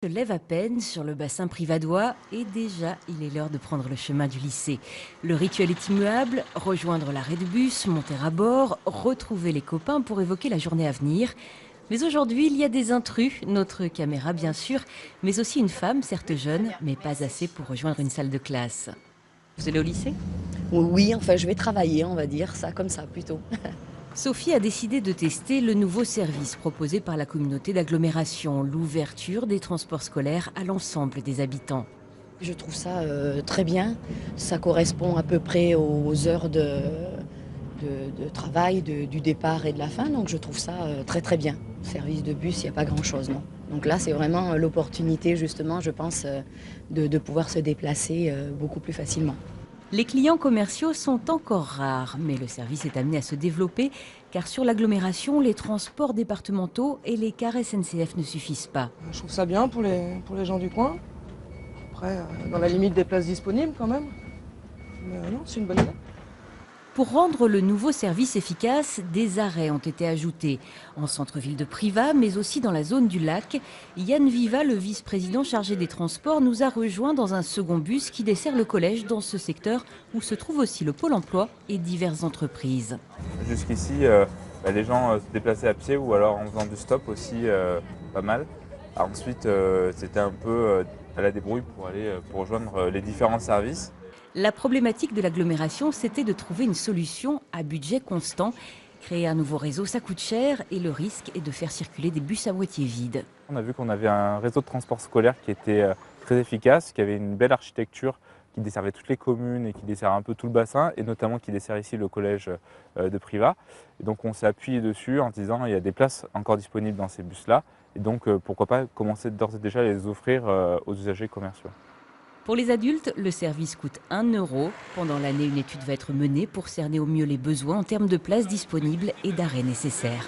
Se lève à peine sur le bassin privadois et déjà il est l'heure de prendre le chemin du lycée. Le rituel est immuable, rejoindre l'arrêt de bus, monter à bord, retrouver les copains pour évoquer la journée à venir. Mais aujourd'hui il y a des intrus, notre caméra bien sûr, mais aussi une femme, certes jeune, mais pas assez pour rejoindre une salle de classe. Vous allez au lycée? Oui, enfin, je vais travailler, on va dire ça comme ça plutôt. Sophie a décidé de tester le nouveau service proposé par la communauté d'agglomération, l'ouverture des transports scolaires à l'ensemble des habitants. Je trouve ça très bien. Ça correspond à peu près aux heures de travail, du départ et de la fin. Donc je trouve ça très très bien. Service de bus, il n'y a pas grand-chose, non. Donc là, c'est vraiment l'opportunité, justement, je pense, de pouvoir se déplacer beaucoup plus facilement. Les clients commerciaux sont encore rares, mais le service est amené à se développer car sur l'agglomération, les transports départementaux et les cars SNCF ne suffisent pas. Je trouve ça bien pour les gens du coin. Après, dans la limite des places disponibles quand même. Mais non, c'est une bonne idée. Pour rendre le nouveau service efficace, des arrêts ont été ajoutés en centre-ville de Privas, mais aussi dans la zone du lac. Yann Viva, le vice-président chargé des transports, nous a rejoint dans un second bus qui dessert le collège dans ce secteur où se trouve aussi le pôle emploi et diverses entreprises. Jusqu'ici, les gens se déplaçaient à pied ou alors en faisant du stop aussi, pas mal. Ensuite, c'était un peu à la débrouille pour rejoindre les différents services. La problématique de l'agglomération, c'était de trouver une solution à budget constant. Créer un nouveau réseau, ça coûte cher et le risque est de faire circuler des bus à moitié vides. On a vu qu'on avait un réseau de transport scolaire qui était très efficace, qui avait une belle architecture, qui desservait toutes les communes et qui dessert un peu tout le bassin, et notamment qui dessert ici le collège de Privas. Et donc on s'est appuyé dessus en disant il y a des places encore disponibles dans ces bus-là, et donc pourquoi pas commencer d'ores et déjà à les offrir aux usagers commerciaux. Pour les adultes, le service coûte 1 euro. Pendant l'année, une étude va être menée pour cerner au mieux les besoins en termes de places disponibles et d'arrêts nécessaires.